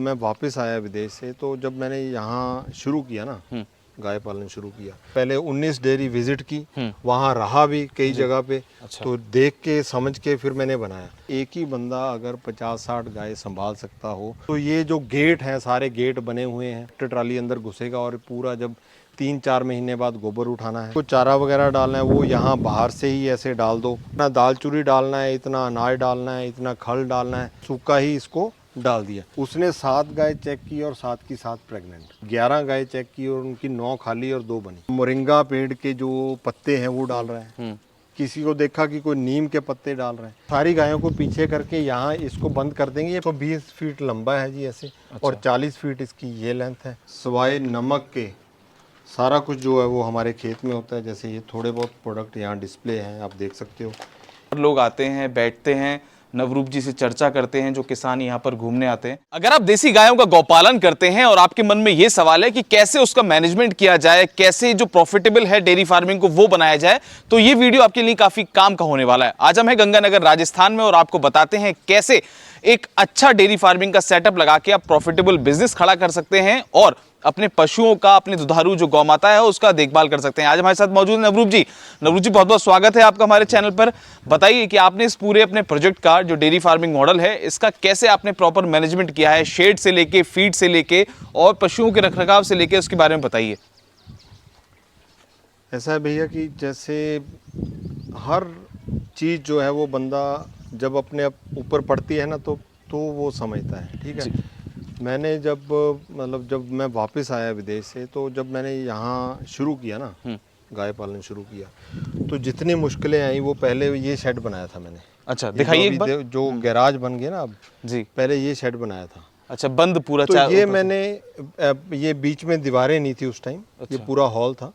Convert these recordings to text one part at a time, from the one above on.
मैं वापस आया विदेश से, तो जब मैंने यहाँ शुरू किया ना गाय पालन शुरू किया, पहले 19 डेयरी विजिट की, वहाँ रहा भी कई जगह पे। अच्छा। तो देख के समझ के फिर मैंने बनाया। एक ही बंदा अगर 50-60 गाय संभाल सकता हो, तो ये जो गेट हैं, सारे गेट बने हुए हैं, ट्राली अंदर घुसेगा और पूरा जब 3-4 महीने बाद गोबर उठाना है, कुछ चारा वगैरह डालना है, वो यहाँ बाहर से ही ऐसे डाल दो। इतना दाल चूरी डालना है, इतना अनाज डालना है, इतना खल डालना है, सूखा ही इसको डाल दिया। उसने 7 गाय चेक की और 7 की 7 प्रेग्नेंट। 11 गाय चेक की और उनकी 9 खाली और 2 बनी। मोरिंगा पेड़ के जो पत्ते हैं वो डाल रहे हैं। किसी को देखा कि कोई नीम के पत्ते डाल रहे हैं। सारी गायों को पीछे करके यहाँ इसको बंद कर देंगे। ये 20 फीट लंबा है जी ऐसे। अच्छा। और 40 फीट इसकी ये लेंथ है। सवाए नमक के सारा कुछ जो है वो हमारे खेत में होता है। जैसे ये थोड़े बहुत प्रोडक्ट यहाँ डिस्प्ले हैं, आप देख सकते हो। लोग आते हैं, बैठते हैं, नवरूप जी से चर्चा करते हैं, जो किसान यहाँ पर घूमने आते हैं। अगर आप देसी गायों का गौपालन करते हैं और आपके मन में यह सवाल है कि कैसे उसका मैनेजमेंट किया जाए, कैसे जो प्रॉफिटेबल है डेयरी फार्मिंग को वो बनाया जाए, तो ये वीडियो आपके लिए काफी काम का होने वाला है। आज हम हैं गंगानगर राजस्थान में और आपको बताते हैं कैसे एक अच्छा डेयरी फार्मिंग का सेटअप लगा के आप प्रॉफिटेबल बिजनेस खड़ा कर सकते हैं और अपने पशुओं का, अपने दुधारू जो गौमाता है उसका देखभाल कर सकते हैं। आज हमारे साथ मौजूद है नवरूप जी। नवरूप जी, बहुत बहुत स्वागत है आपका हमारे चैनल पर। बताइए कि आपने इस पूरे अपने प्रोजेक्ट का जो डेयरी फार्मिंग मॉडल है, इसका कैसे आपने प्रॉपर मैनेजमेंट किया है, शेड से लेके, फीड से लेके और पशुओं के रखरखाव से लेके, उसके बारे में बताइए। ऐसा है भैया कि जैसे हर चीज़ जो है वो बंदा जब अपने ऊपर पड़ती है ना तो वो समझता है। ठीक है। मैंने जब मैं वापस आया विदेश से, तो जब मैंने यहाँ शुरू किया ना गाय पालन शुरू किया, तो जितनी मुश्किलें आई वो पहले ये शेड बनाया था मैंने। अच्छा, दिखाइए एक बार। जो गैराज बन गया ना अब जी, पहले ये शेड बनाया था। अच्छा, बंद पूरा। तो ये मैंने ये बीच में दीवारें नहीं थी उस टाइम। अच्छा। ये पूरा हॉल था।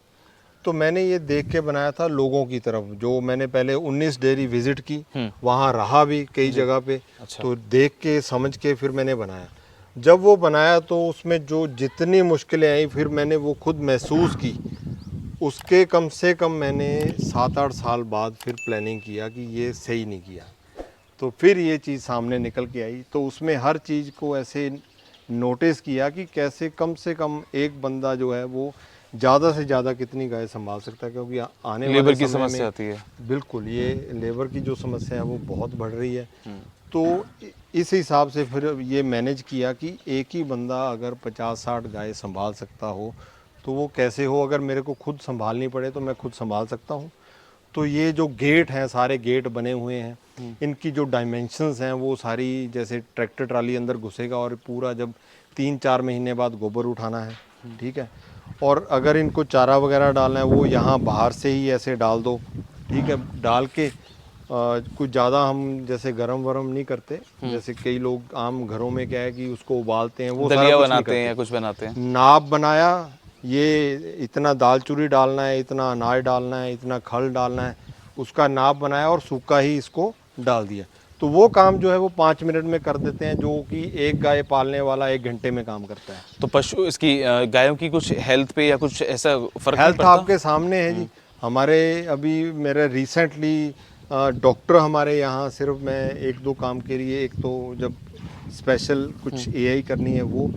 तो मैंने ये देख के बनाया था लोगों की तरफ। जो मैंने पहले 19 डेयरी विजिट की, वहाँ रहा भी कई जगह पे। अच्छा। तो देख के समझ के फिर मैंने बनाया। जब वो बनाया तो उसमें जो जितनी मुश्किलें आई फिर मैंने वो खुद महसूस की। उसके कम से कम मैंने 7-8 साल बाद फिर प्लानिंग किया कि ये सही नहीं किया। तो फिर ये चीज़ सामने निकल के आई। तो उसमें हर चीज़ को ऐसे नोटिस किया कि कैसे कम से कम एक बंदा जो है वो ज़्यादा से ज़्यादा कितनी गाय संभाल सकता है, क्योंकि आने वाले लेबर की समय में समस्या आती है। बिल्कुल ये लेबर की जो समस्या है वो बहुत बढ़ रही है। तो इस हिसाब से फिर ये मैनेज किया कि एक ही बंदा अगर 50-60 गाय संभाल सकता हो तो वो कैसे हो। अगर मेरे को खुद संभालनी पड़े तो मैं खुद संभाल सकता हूँ। तो ये जो गेट हैं, सारे गेट बने हुए हैं, इनकी जो डायमेंशंस हैं वो सारी, जैसे ट्रैक्टर ट्राली अंदर घुसेगा और पूरा जब 3-4 महीने बाद गोबर उठाना है। ठीक है। और अगर इनको चारा वगैरह डालना है वो यहाँ बाहर से ही ऐसे डाल दो। ठीक है। डाल के कुछ ज़्यादा हम जैसे गरम वरम नहीं करते। जैसे कई लोग आम घरों में क्या है कि उसको उबालते हैं, वो सारा दलिया कुछ नहीं बनाते हैं करते। या कुछ बनाते हैं। नाप बनाया, ये इतना दाल चूरी डालना है, इतना अनाज डालना है, इतना खल डालना है, उसका नाप बनाया और सूखा ही इसको डाल दिया। तो वो काम जो है वो 5 मिनट में कर देते हैं, जो कि एक गाय पालने वाला 1 घंटे में काम करता है। तो पशु इसकी गायों की कुछ हेल्थ पे या कुछ ऐसा फर्क नहीं हेल्थ पड़ता? आपके सामने है जी। हमारे अभी मेरे रिसेंटली डॉक्टर हमारे यहाँ, सिर्फ मैं 1-2 काम के लिए, एक तो जब स्पेशल कुछ एआई करनी है वो,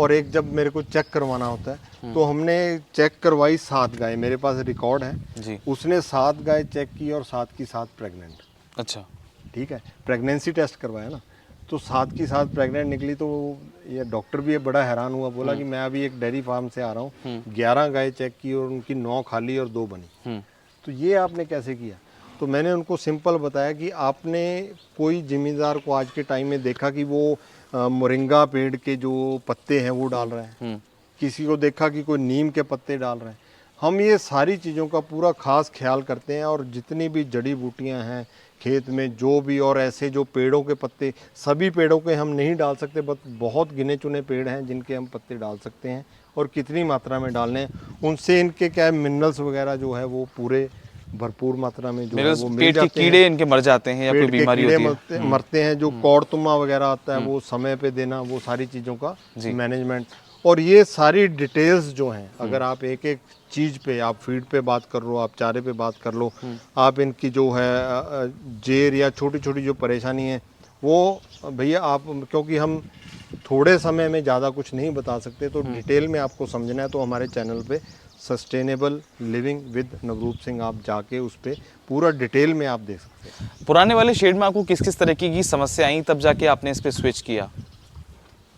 और एक जब मेरे को चेक करवाना होता है, तो हमने चेक करवाई 7 गाय। मेरे पास रिकॉर्ड है जी। उसने 7 गाय चेक की और 7 की 7 प्रेग्नेंट। अच्छा। ठीक है। प्रेगनेंसी टेस्ट करवाया ना, तो 7 की 7 प्रेग्नेंट निकली। तो ये डॉक्टर भी बड़ा हैरान हुआ, बोला कि मैं अभी एक डेयरी फार्म से आ रहा हूँ, 11 गाय चेक की और उनकी 9 खाली और 2 बनी। तो ये आपने कैसे किया? तो मैंने उनको सिंपल बताया कि आपने कोई जिम्मेदार को आज के टाइम में देखा कि वो मोरिंगा पेड़ के जो पत्ते हैं वो डाल रहे हैं, किसी को देखा कि कोई नीम के पत्ते डाल रहे हैं। हम ये सारी चीज़ों का पूरा खास ख्याल करते हैं, और जितनी भी जड़ी बूटियां हैं खेत में जो भी, और ऐसे जो पेड़ों के पत्ते, सभी पेड़ों के हम नहीं डाल सकते, बट बहुत गिने चुने पेड़ हैं जिनके हम पत्ते डाल सकते हैं, और कितनी मात्रा में डालने हैं। उनसे इनके क्या मिनरल्स वगैरह जो है वो पूरे भरपूर मात्रा में जो है वो मिल पेट के जाते हैं। कीड़े इनके मर जाते हैं या कोई पेट के बीमारी कीड़े होती है। मरते हैं। जो कौड़तुमा वगैरह आता है वो समय पे देना, वो सारी चीज़ों का मैनेजमेंट। और ये सारी डिटेल्स जो हैं, अगर आप एक एक चीज़ पे, आप फीड पे बात कर लो, आप चारे पे बात कर लो, आप इनकी जो है जेर या छोटी छोटी जो परेशानी है वो भैया आप, क्योंकि हम थोड़े समय में ज़्यादा कुछ नहीं बता सकते, तो डिटेल में आपको समझना है तो हमारे चैनल पे सस्टेनेबल लिविंग विद नवरूप सिंह आप जाके उस पर पूरा डिटेल में आप देख सकते हैं। पुराने वाले शेड में आपको किस किस तरीके की समस्या आई, तब जाके आपने इस पे स्विच किया?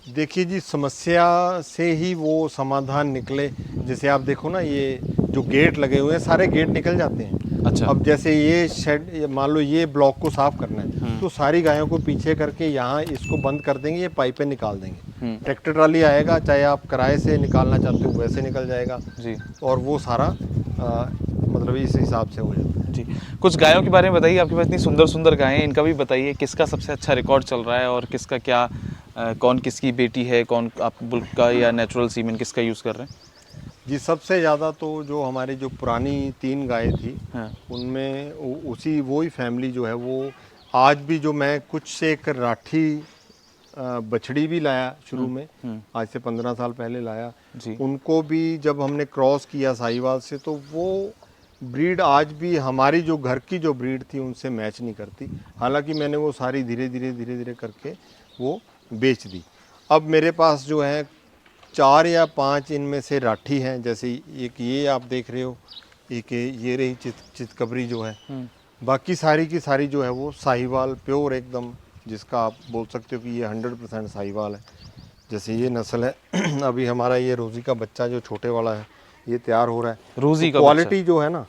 देखिए जी, समस्या से ही वो समाधान निकले। जैसे आप देखो ना, ये जो गेट लगे हुए हैं सारे गेट निकल जाते हैं। अच्छा। अब जैसे ये शेड, मान लो ये ब्लॉक को साफ करना है तो सारी गायों को पीछे करके यहाँ इसको बंद कर देंगे, ये पाइपें निकाल देंगे। ट्रैक्टर ट्राली आएगा, चाहे आप किराए से निकालना चाहते हो वैसे निकल जाएगा जी। और वो सारा मतलब इस हिसाब से हो जाता है। जी, कुछ गायों के बारे में बताइए। आपके पास इतनी सुंदर सुंदर गायें हैं, इनका भी बताइए किसका सबसे अच्छा रिकॉर्ड चल रहा है और किसका क्या, कौन किसकी बेटी है, कौन आप बुल्क का या नेचुरल सीमेन किसका यूज़ कर रहे हैं? जी, सबसे ज़्यादा तो जो हमारी जो पुरानी 3 गायें थी, हाँ। उनमें उसी वही फैमिली जो है वो आज भी, जो मैं कुछ से एक राठी बछड़ी भी लाया शुरू में, आज से 15 साल पहले लाया जी। उनको भी जब हमने क्रॉस किया साहिवाल से, तो वो ब्रीड आज भी हमारी जो घर की जो ब्रीड थी उनसे मैच नहीं करती। हालांकि मैंने वो सारी धीरे धीरे करके वो बेच दी। अब मेरे पास जो है 4 या 5 इनमें से राठी हैं। जैसे एक ये आप देख रहे हो, एक ये रही चितकबरी जो है, बाकी सारी की सारी जो है वो साहिवाल प्योर एकदम, जिसका आप बोल सकते हो कि ये 100% साहिवाल है। जैसे ये नस्ल है अभी हमारा ये रोज़ी का बच्चा जो छोटे वाला है ये तैयार हो रहा है। रोज़ी का क्वालिटी जो है ना,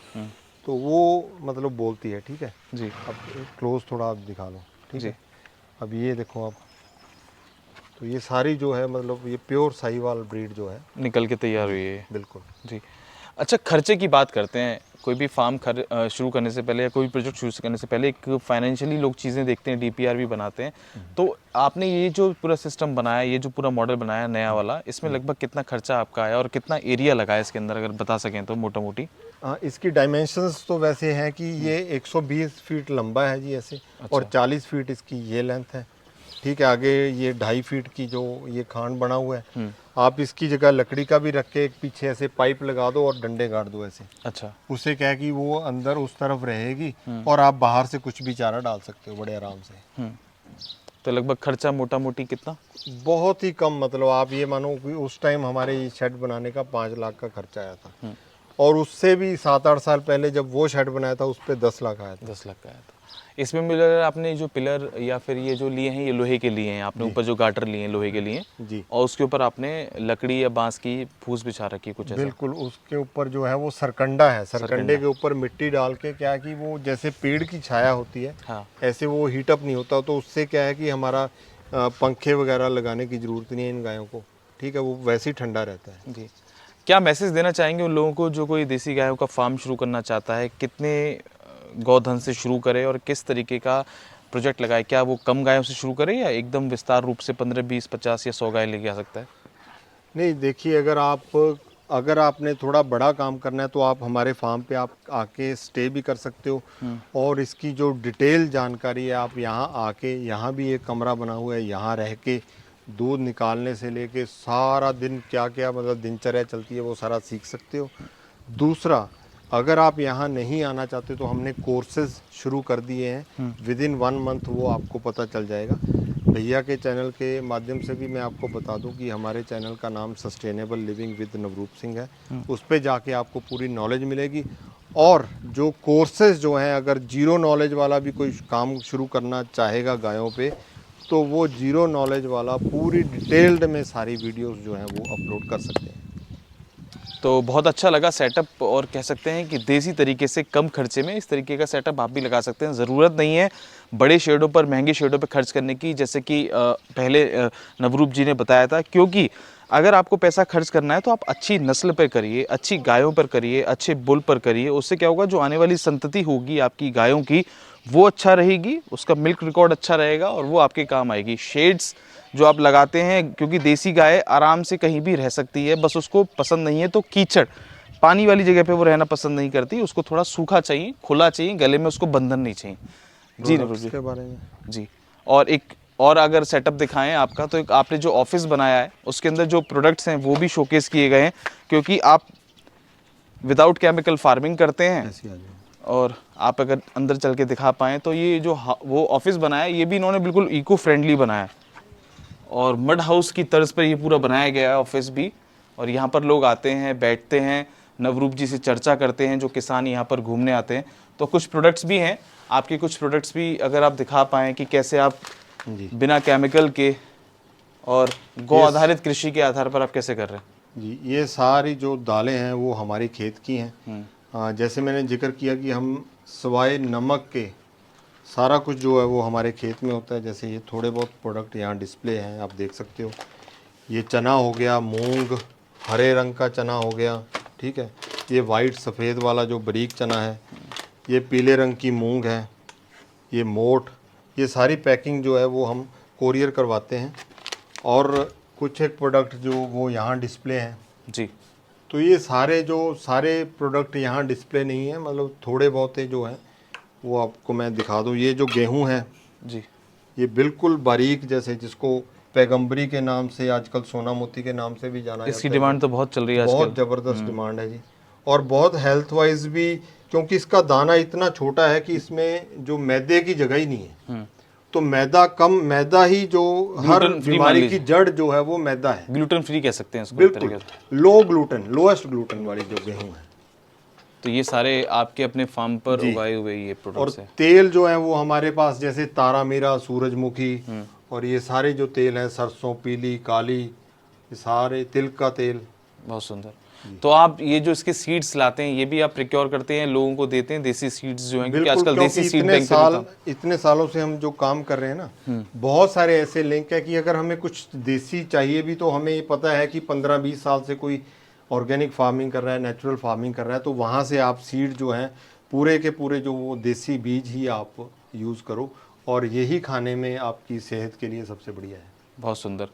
तो वो मतलब बोलती है। ठीक है जी। अब क्लोज थोड़ा आप दिखा लो। ठीक है, अब ये देखो आप, तो ये सारी जो है मतलब ये प्योर साहिवाल ब्रीड जो है निकल के तैयार हुई है। बिल्कुल जी। अच्छा, खर्चे की बात करते हैं। कोई भी फार्म शुरू करने से पहले या कोई प्रोजेक्ट शुरू करने से पहले एक फाइनेंशियली लोग चीज़ें देखते हैं, डीपीआर भी बनाते हैं। तो आपने ये जो पूरा सिस्टम बनाया, ये जो पूरा मॉडल बनाया नया वाला, इसमें लगभग कितना खर्चा आपका आया और कितना एरिया लगाया इसके अंदर, अगर बता सकें तो मोटा मोटी? इसकी डायमेंशंस तो वैसे हैं कि ये 120 फीट लंबा है जी ऐसे, और 40 फीट इसकी ये लेंथ है। ठीक है, आगे ये 2.5 फीट की जो ये खान बना हुआ है, आप इसकी जगह लकड़ी का भी रख के एक पीछे ऐसे पाइप लगा दो और डंडे गाड़ दो ऐसे। अच्छा। उससे क्या है कि वो अंदर उस तरफ रहेगी और आप बाहर से कुछ भी चारा डाल सकते हो बड़े आराम से। तो लगभग खर्चा मोटा मोटी कितना? बहुत ही कम, मतलब आप ये मानो कि उस टाइम हमारे ये शेड बनाने का 5 लाख का खर्चा आया था, और उससे भी 7-8 साल पहले जब वो शेड बनाया था उस पर 10 लाख आया था। 10 लाख का आया था। इसमें मिलर आपने जो पिलर या फिर ये जो लिए हैं, ये लोहे के लिए हैं आपने, ऊपर जो गाटर लिए हैं लोहे के लिए जी, और उसके ऊपर आपने लकड़ी या बांस की फूस बिछा रखी कुछ ऐसा? बिल्कुल। उसके ऊपर जो है वो सरकंडा है, सरकंडे के ऊपर मिट्टी डाल के, क्या है कि वो जैसे पेड़ की छाया होती है, हाँ। ऐसे वो हीट अप नहीं होता, तो उससे क्या है कि हमारा पंखे वगैरह लगाने की ज़रूरत नहीं है इन गायों को। ठीक है, वो वैसे ही ठंडा रहता है। जी। क्या मैसेज देना चाहेंगे उन लोगों को जो कोई देसी गायों का फार्म शुरू करना चाहता है? कितने गोधन से शुरू करे और किस तरीके का प्रोजेक्ट लगाए? क्या वो कम गायों से शुरू करे या एकदम विस्तार रूप से 15, 20, 50 या 100 गाय लेके आ सकता है? नहीं, देखिए, अगर आपने थोड़ा बड़ा काम करना है तो आप हमारे फार्म पे आप आके स्टे भी कर सकते हो, और इसकी जो डिटेल जानकारी है आप यहाँ आके, यहाँ भी एक कमरा बना हुआ है, यहाँ रह के दूध निकालने से लेके सारा दिन क्या क्या मतलब दिनचर्या चलती है वो सारा सीख सकते हो। दूसरा, अगर आप यहाँ नहीं आना चाहते तो हमने कोर्सेज शुरू कर दिए हैं, विदिन 1 मंथ वो आपको पता चल जाएगा। भैया के चैनल के माध्यम से भी मैं आपको बता दूं कि हमारे चैनल का नाम सस्टेनेबल लिविंग विद नवरूप सिंह है। उस पे जाके आपको पूरी नॉलेज मिलेगी, और जो कोर्सेज जो हैं, अगर जीरो नॉलेज वाला भी कोई काम शुरू करना चाहेगा गायों पे, तो वो जीरो नॉलेज वाला पूरी डिटेल्ड में सारी वीडियोस जो हैं वो अपलोड कर सकते हैं। तो बहुत अच्छा लगा सेटअप, और कह सकते हैं कि देसी तरीके से कम खर्चे में इस तरीके का सेटअप आप भी लगा सकते हैं। ज़रूरत नहीं है बड़े शेडों पर, महंगे शेडों पर खर्च करने की, जैसे कि पहले नवरूप जी ने बताया था। क्योंकि अगर आपको पैसा खर्च करना है तो आप अच्छी नस्ल पर करिए, अच्छी गायों पर करिए, अच्छे बुल पर करिए। उससे क्या होगा, जो आने वाली संतति होगी आपकी गायों की, वो अच्छा रहेगी, उसका मिल्क रिकॉर्ड अच्छा रहेगा और वो आपके काम आएगी। शेड्स जो आप लगाते हैं, क्योंकि देसी गाय आराम से कहीं भी रह सकती है, बस उसको पसंद नहीं है तो कीचड़, पानी वाली जगह पे वो रहना पसंद नहीं करती, उसको थोड़ा सूखा चाहिए, खुला चाहिए, गले में उसको बंधन नहीं चाहिए। जी नवरूप जी के बारे में जी। और अगर सेटअप दिखाएं आपका, तो एक आपने जो ऑफिस बनाया है उसके अंदर जो प्रोडक्ट्स हैं वो भी शोकेस किए गए हैं, क्योंकि आप विदाउट केमिकल फार्मिंग करते हैं। और आप अगर अंदर चल के दिखा पाएँ तो ये जो वो ऑफिस बनाया है, ये भी इन्होंने बिल्कुल इको फ्रेंडली बनाया है। और मड हाउस की तर्ज पर ये पूरा बनाया गया है ऑफिस भी। और यहाँ पर लोग आते हैं, बैठते हैं, नवरूप जी से चर्चा करते हैं, जो किसान यहाँ पर घूमने आते हैं। तो कुछ प्रोडक्ट्स भी हैं, आपके कुछ प्रोडक्ट्स भी अगर आप दिखा पाएँ कि कैसे आप जी बिना केमिकल के और गौ आधारित कृषि के आधार पर आप कैसे कर रहे हैं। जी, ये सारी जो दालें हैं वो हमारी खेत की हैं। जैसे मैंने जिक्र किया कि हम सवाए नमक के सारा कुछ जो है वो हमारे खेत में होता है। जैसे ये थोड़े बहुत प्रोडक्ट यहाँ डिस्प्ले हैं, आप देख सकते हो। ये चना हो गया, मूंग, हरे रंग का चना हो गया, ठीक है। ये वाइट सफ़ेद वाला जो बारीक चना है, ये पीले रंग की मूंग है, ये मोठ। ये सारी पैकिंग जो है वो हम कोरियर करवाते हैं। और कुछ एक प्रोडक्ट जो वो यहाँ डिस्प्ले हैं जी। तो ये सारे प्रोडक्ट यहाँ डिस्प्ले नहीं है, मतलब थोड़े बहुत जो हैं वो आपको मैं दिखा दूँ। ये जो गेहूं है जी, ये बिल्कुल बारीक, जैसे जिसको पैगंबरी के नाम से, आजकल सोना मोती के नाम से भी जाना जाता है। इसकी डिमांड तो बहुत चल रही है बहुत आजकल। ज़बरदस्त डिमांड है जी। और बहुत हेल्थ वाइज भी, क्योंकि इसका दाना इतना छोटा है कि इसमें जो मैदे की जगह ही नहीं है। तो मैदा ही जो हर Gluten free मान बीमारी लीजिए। की जड़ जो है वो मैदा है। ग्लूटेन फ्री कह सकते हैं इसको एक बिल्कुल तरीके से। लोएस्ट ग्लूटेन वाली जो गेहूं है। तो ये सारे आपके अपने फार्म पर जी। उगाए हुए ये और प्रोडक्ट्स हैं। तेल जो है वो हमारे पास, जैसे तारा मीरा, सूरजमुखी, और ये सारे जो तेल हैं, सरसों पीली, काली, ये सारे तिल का तेल। बहुत सुंदर। तो आप ये जो इसके सीड्स लाते हैं ये भी आप प्रिक्योर करते हैं, लोगों को देते हैं, देसी सीड्स जो हैं, क्योंकि बिल्कुल, आजकल क्योंकि देसी सीड बैंक पे भी काम। इतने सालों से हम जो काम कर रहे हैं ना, बहुत सारे ऐसे लिंक है कि अगर हमें कुछ देसी चाहिए भी तो हमें ये पता है कि 15-20 साल से कोई ऑर्गेनिक फार्मिंग कर रहा है, नेचुरल फार्मिंग कर रहा है, तो वहाँ से आप सीड जो हैं पूरे के पूरे जो वो देसी बीज ही आप यूज़ करो, और यही खाने में आपकी सेहत के लिए सबसे बढ़िया है। बहुत सुंदर।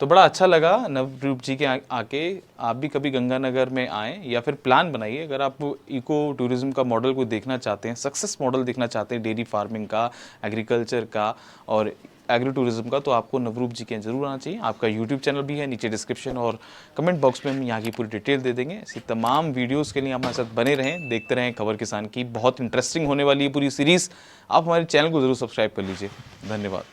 तो बड़ा अच्छा लगा नवरूप जी के आके। आप भी कभी गंगानगर में आएँ या फिर प्लान बनाइए, अगर आप इको टूरिज्म का मॉडल को देखना चाहते हैं, सक्सेस मॉडल देखना चाहते हैं डेयरी फार्मिंग का, एग्रीकल्चर का और एग्री टूरिज्म का, तो आपको नवरूप जी के जरूर आना चाहिए। आपका यूट्यूब चैनल भी है, नीचे डिस्क्रिप्शन और कमेंट बॉक्स में हम यहाँ की पूरी डिटेल दे देंगे। ऐसी तमाम वीडियोस के लिए हमारे साथ बने रहें, देखते रहें खबर किसान की। बहुत इंटरेस्टिंग होने वाली है पूरी सीरीज़। आप हमारे चैनल को ज़रूर सब्सक्राइब कर लीजिए। धन्यवाद।